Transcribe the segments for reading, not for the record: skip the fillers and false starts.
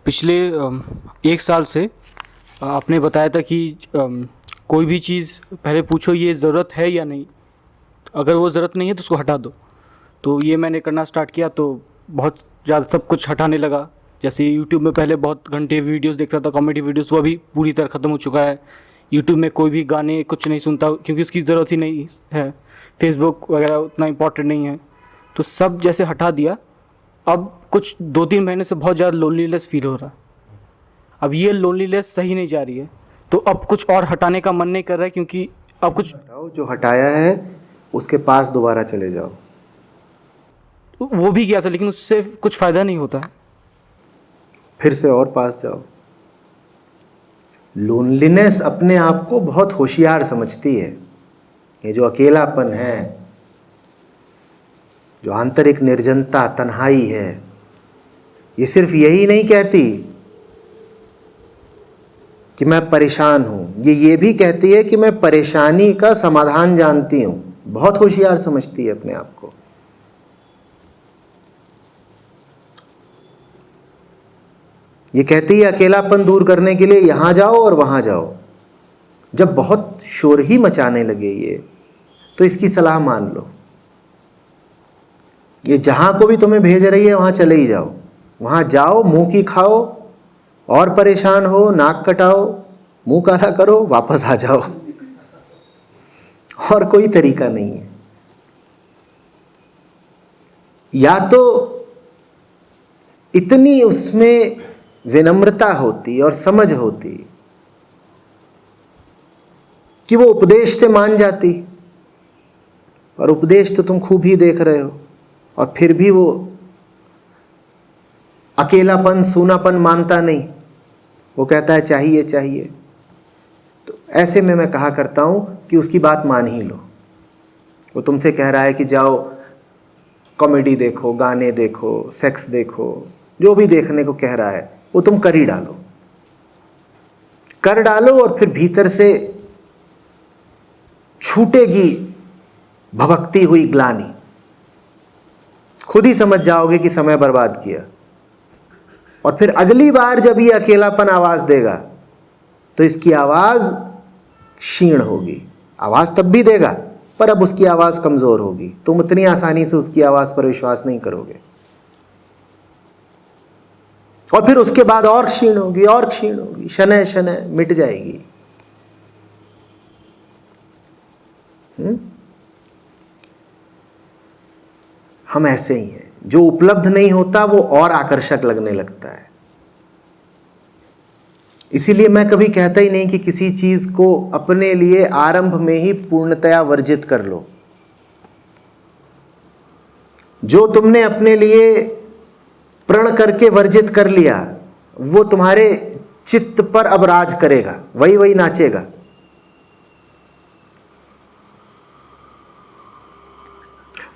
पिछले 1 साल से आपने बताया था कि कोई भी चीज़ पहले पूछो ये ज़रूरत है या नहीं, अगर वो ज़रूरत नहीं है तो उसको हटा दो। तो ये मैंने करना स्टार्ट किया तो बहुत ज़्यादा सब कुछ हटाने लगा। जैसे यूट्यूब में पहले बहुत घंटे वीडियोस देखता था, कॉमेडी वीडियोस, वो अभी पूरी तरह ख़त्म हो चुका है। यूट्यूब में कोई भी गाने कुछ नहीं सुनता क्योंकि उसकी ज़रूरत ही नहीं है। फेसबुक वगैरह उतना इम्पोर्टेंट नहीं है, तो सब जैसे हटा दिया। अब कुछ 2-3 महीने से बहुत ज़्यादा लोनलीनेस फील हो रहा है। अब ये लोनलीनेस सही नहीं जा रही है, तो अब कुछ और हटाने का मन नहीं कर रहा है क्योंकि अब कुछ हटाओ, जो हटाया है उसके पास दोबारा चले जाओ। वो भी किया था लेकिन उससे कुछ फ़ायदा नहीं होता है। फिर से और पास जाओ। लोनलीनेस अपने आप को बहुत होशियार समझती है। ये जो अकेलापन है, जो आंतरिक निर्जनता, तन्हाई है, ये सिर्फ यही नहीं कहती कि मैं परेशान हूँ, ये भी कहती है कि मैं परेशानी का समाधान जानती हूँ। बहुत होशियार समझती है अपने आप को। ये कहती है अकेलापन दूर करने के लिए यहाँ जाओ और वहाँ जाओ। जब बहुत शोर ही मचाने लगे ये, तो इसकी सलाह मान लो। ये जहाँ को भी तुम्हें भेज रही है वहाँ चले ही जाओ। वहाँ जाओ, मुंह की खाओ, और परेशान हो नाक कटाओ, मुंह काला करो, वापस आ जाओ। और कोई तरीका नहीं है। या तो इतनी उसमें विनम्रता होती और समझ होती कि वो उपदेश से मान जाती, और उपदेश तो तुम खूब ही देख रहे हो, और फिर भी वो अकेलापन, सूनापन मानता नहीं। वो कहता है चाहिए चाहिए। तो ऐसे में मैं कहा करता हूं कि उसकी बात मान ही लो। वो तुमसे कह रहा है कि जाओ कॉमेडी देखो, गाने देखो, सेक्स देखो, जो भी देखने को कह रहा है वो तुम कर ही डालो। कर डालो और फिर भीतर से छूटेगी भभकती हुई ग्लानि। खुद ही समझ जाओगे कि समय बर्बाद किया। और फिर अगली बार जब ये अकेलापन आवाज देगा तो इसकी आवाज क्षीण होगी। आवाज तब भी देगा, पर अब उसकी आवाज कमजोर होगी। तुम इतनी आसानी से उसकी आवाज पर विश्वास नहीं करोगे। और फिर उसके बाद और क्षीण होगी, और क्षीण होगी, शनय शनय मिट जाएगी। हम ऐसे ही हैं। जो उपलब्ध नहीं होता वो और आकर्षक लगने लगता है। इसीलिए मैं कभी कहता ही नहीं कि किसी चीज को अपने लिए आरंभ में ही पूर्णतया वर्जित कर लो। जो तुमने अपने लिए प्रण करके वर्जित कर लिया, वो तुम्हारे चित्त पर अब राज करेगा, वही वही नाचेगा।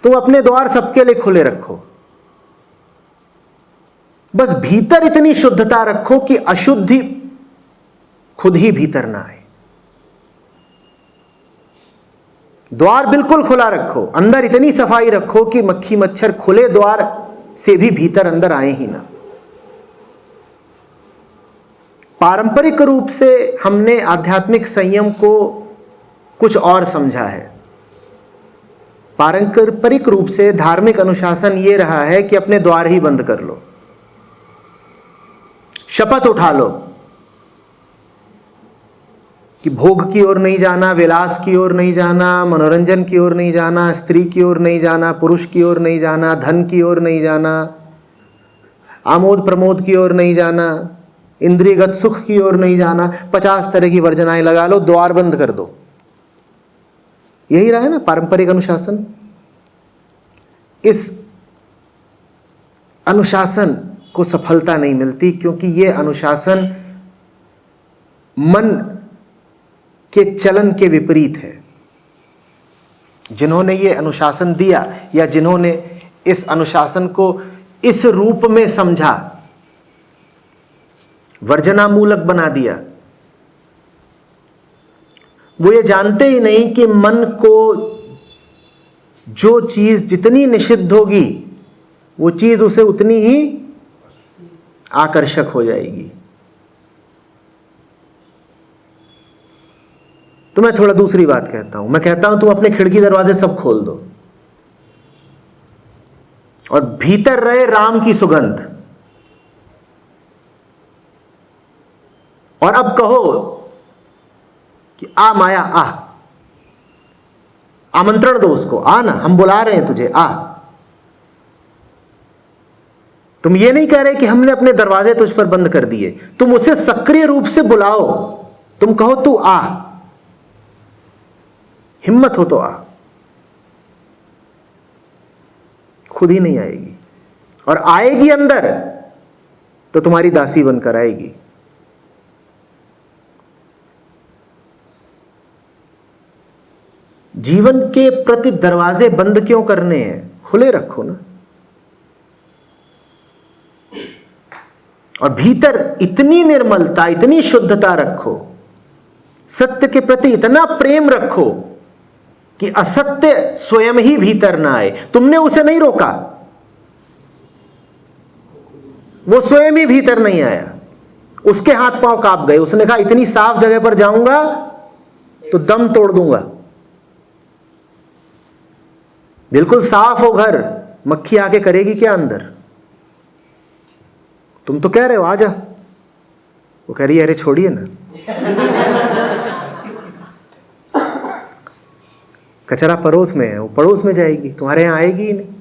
तो अपने द्वार सबके लिए खुले रखो। बस भीतर इतनी शुद्धता रखो कि अशुद्धि खुद ही भीतर ना आए। द्वार बिल्कुल खुला रखो, अंदर इतनी सफाई रखो कि मक्खी मच्छर खुले द्वार से भी भीतर अंदर आए ही ना। पारंपरिक रूप से हमने आध्यात्मिक संयम को कुछ और समझा है। पारंपरिक रूप से धार्मिक अनुशासन यह रहा है कि अपने द्वार ही बंद कर लो। शपथ उठा लो कि भोग की ओर नहीं जाना, विलास की ओर नहीं जाना, मनोरंजन की ओर नहीं जाना, स्त्री की ओर नहीं जाना, पुरुष की ओर नहीं जाना, धन की ओर नहीं जाना, आमोद प्रमोद की ओर नहीं जाना, इंद्रियगत सुख की ओर नहीं जाना। 50 तरह की वर्जनाएं लगा लो, द्वार बंद कर दो। यही रहा है ना पारंपरिक अनुशासन। इस अनुशासन को सफलता नहीं मिलती क्योंकि यह अनुशासन मन के चलन के विपरीत है। जिन्होंने ये अनुशासन दिया या जिन्होंने इस अनुशासन को इस रूप में समझा, वर्जनामूलक बना दिया, वो ये जानते ही नहीं कि मन को जो चीज जितनी निषिद्ध होगी वो चीज उसे उतनी ही आकर्षक हो जाएगी। तो मैं थोड़ा दूसरी बात कहता हूं, मैं कहता हूं तुम अपने खिड़की दरवाजे सब खोल दो और भीतर रहे राम की सुगंध, और अब कहो कि आ माया आ, आमंत्रण दो उसको, आ ना, हम बुला रहे हैं तुझे, आ। तुम ये नहीं कह रहे कि हमने अपने दरवाजे तुझ पर बंद कर दिए, तुम उसे सक्रिय रूप से बुलाओ, तुम कहो तू आ, हिम्मत हो तो आ। खुद ही नहीं आएगी, और आएगी अंदर तो तुम्हारी दासी बनकर आएगी। जीवन के प्रति दरवाजे बंद क्यों करने हैं? खुले रखो ना। और भीतर इतनी निर्मलता, इतनी शुद्धता रखो, सत्य के प्रति इतना प्रेम रखो कि असत्य स्वयं ही भीतर ना आए। तुमने उसे नहीं रोका, वो स्वयं ही भीतर नहीं आया, उसके हाथ पांव कांप गए। उसने कहा इतनी साफ जगह पर जाऊंगा तो दम तोड़ दूंगा। बिल्कुल साफ हो घर, मक्खी आके करेगी क्या अंदर? तुम तो कह रहे हो आ जा, वो कह रही है अरे छोड़िए ना, कचरा पड़ोस में है, वो पड़ोस में जाएगी, तुम्हारे यहां आएगी ही नहीं।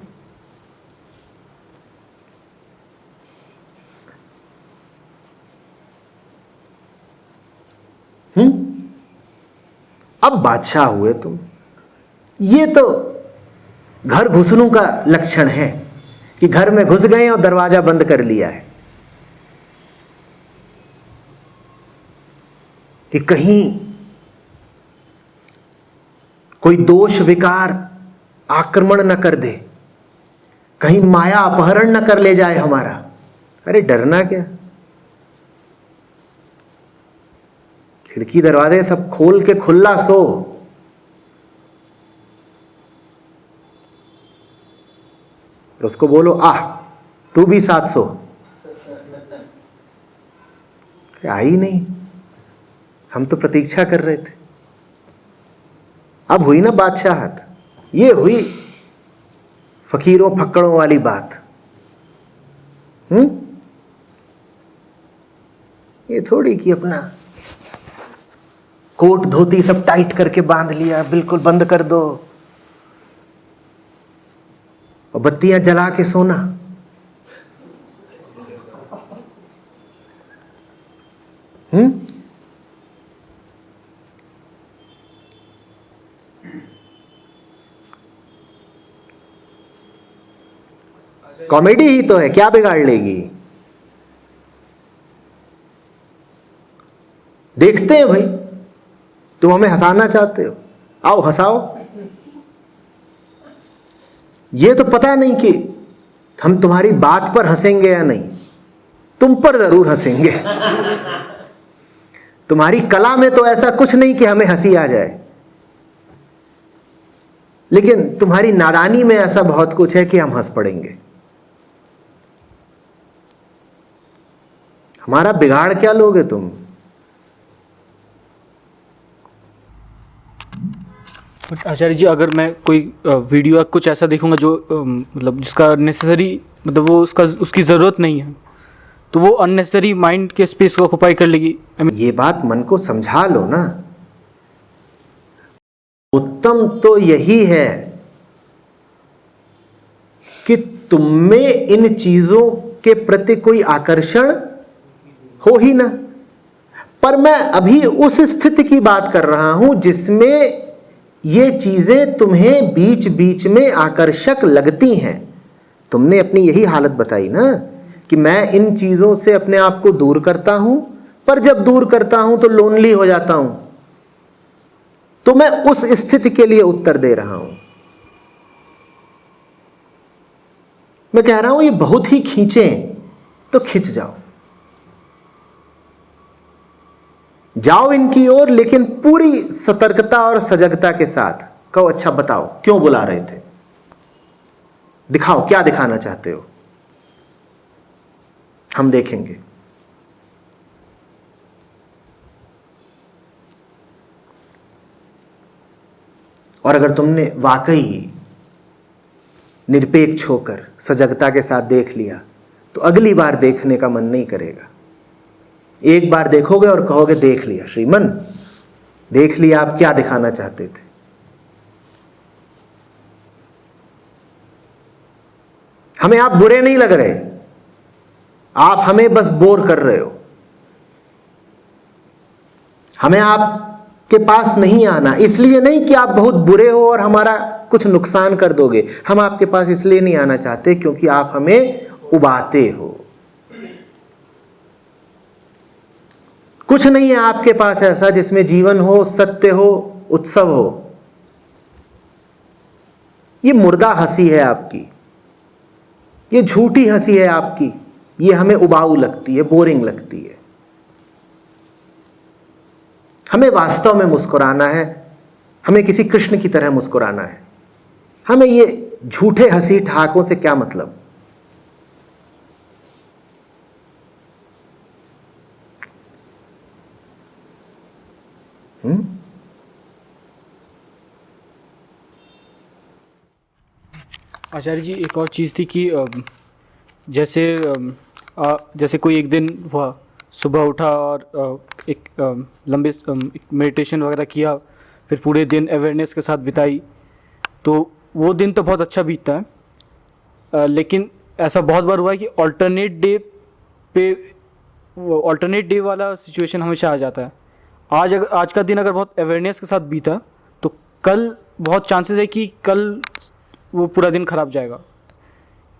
अब बादशाह हुए तुम। ये तो घर घुसनों का लक्षण है कि घर में घुस गए और दरवाजा बंद कर लिया है कि कहीं कोई दोष विकार आक्रमण न कर दे, कहीं माया अपहरण न कर ले जाए हमारा। अरे डरना क्या, खिड़की दरवाजे सब खोल के खुला सो। और उसको बोलो आ, तू भी साथ सो। आई नहीं, हम तो प्रतीक्षा कर रहे थे। अब हुई ना बादशाहत, ये हुई फकीरों फक्कड़ों वाली बात। ये थोड़ी कि अपना कोट धोती सब टाइट करके बांध लिया, बिल्कुल बंद कर दो और बत्तियां जला के सोना। कॉमेडी ही तो है, क्या बिगाड़ लेगी? देखते हैं भाई, तुम हमें हंसाना चाहते हो, आओ हंसाओ। ये तो पता नहीं कि हम तुम्हारी बात पर हंसेंगे या नहीं, तुम पर जरूर हंसेंगे। तुम्हारी कला में तो ऐसा कुछ नहीं कि हमें हंसी आ जाए, लेकिन तुम्हारी नादानी में ऐसा बहुत कुछ है कि हम हंस पड़ेंगे। हमारा बिगाड़ क्या लोगे तुम? आचार्य जी, अगर मैं कोई वीडियो या कुछ ऐसा देखूंगा जो मतलब जिसका नेसेसरी, मतलब वो उसकी ज़रूरत नहीं है, तो वो अननेसेसरी माइंड के स्पेस को ऑक्युपाई कर लेगी। ये बात मन को समझा लो ना। उत्तम तो यही है कि तुम में इन चीजों के प्रति कोई आकर्षण हो ही ना। पर मैं अभी उस स्थिति की बात कर रहा हूं जिसमें ये चीजें तुम्हें बीच बीच में आकर्षक लगती हैं। तुमने अपनी यही हालत बताई ना कि मैं इन चीजों से अपने आप को दूर करता हूं, पर जब दूर करता हूं तो लोनली हो जाता हूं। तो मैं उस स्थिति के लिए उत्तर दे रहा हूं। मैं कह रहा हूं ये बहुत ही खींचें तो खिंच जाओ, जाओ इनकी ओर, लेकिन पूरी सतर्कता और सजगता के साथ। कहो अच्छा बताओ क्यों बुला रहे थे, दिखाओ क्या दिखाना चाहते हो। हम देखेंगे। और अगर तुमने वाकई निरपेक्ष होकर सजगता के साथ देख लिया तो अगली बार देखने का मन नहीं करेगा। एक बार देखोगे और कहोगे देख लिया श्रीमन, देख लिया आप क्या दिखाना चाहते थे। हमें आप बुरे नहीं लग रहे, आप हमें बस बोर कर रहे हो। हमें आपके पास नहीं आना, इसलिए नहीं कि आप बहुत बुरे हो और हमारा कुछ नुकसान कर दोगे। हम आपके पास इसलिए नहीं आना चाहते क्योंकि आप हमें उबाते हो। कुछ नहीं है आपके पास ऐसा जिसमें जीवन हो, सत्य हो, उत्सव हो। ये मुर्दा हंसी है आपकी, ये झूठी हंसी है आपकी, ये हमें उबाऊ लगती है, बोरिंग लगती है। हमें वास्तव में मुस्कुराना है, हमें किसी कृष्ण की तरह मुस्कुराना है। हमें ये झूठे हंसी ठहाकों से क्या मतलब। आचार्य जी, एक और चीज़ थी कि जैसे कोई एक दिन हुआ, सुबह उठा और एक लंबे एक मेडिटेशन वगैरह किया, फिर पूरे दिन अवेयरनेस के साथ बिताई, तो वो दिन तो बहुत अच्छा बीतता है। लेकिन ऐसा बहुत बार हुआ है कि ऑल्टरनेट डे वाला सिचुएशन हमेशा आ जाता है। आज का दिन अगर बहुत अवेयरनेस के साथ बीता तो कल बहुत चांसेस है कि कल वो पूरा दिन ख़राब जाएगा,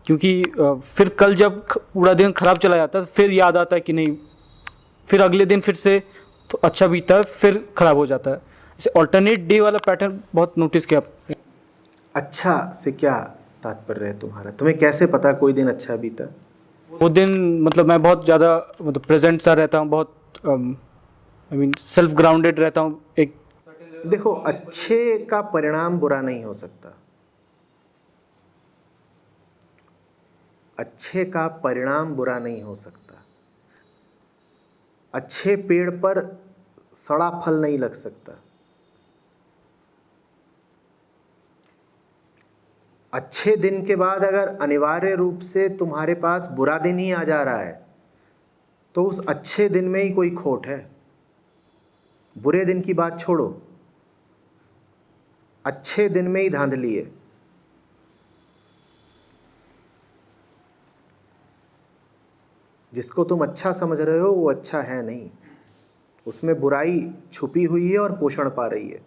क्योंकि फिर कल जब पूरा दिन ख़राब चला जाता है तो फिर याद आता है कि नहीं, फिर अगले दिन फिर से तो अच्छा बीता है, फिर ख़राब हो जाता है। जैसे ऑल्टरनेट डे वाला पैटर्न बहुत नोटिस किया। अच्छा से क्या तात्पर्य है तुम्हारा? तुम्हें कैसे पता कोई दिन अच्छा बीता? वो दिन मतलब मैं बहुत ज़्यादा मतलब प्रेजेंट सा रहता हूँ, बहुत सेल्फ ग्राउंडेड रहता हूँ। एक देखो, अच्छे का परिणाम बुरा नहीं हो सकता। अच्छे का परिणाम बुरा नहीं हो सकता। अच्छे पेड़ पर सड़ा फल नहीं लग सकता। अच्छे दिन के बाद अगर अनिवार्य रूप से तुम्हारे पास बुरा दिन ही आ जा रहा है तो उस अच्छे दिन में ही कोई खोट है। बुरे दिन की बात छोड़ो, अच्छे दिन में ही धांधली है। जिसको तुम अच्छा समझ रहे हो वो अच्छा है नहीं, उसमें बुराई छुपी हुई है और पोषण पा रही है।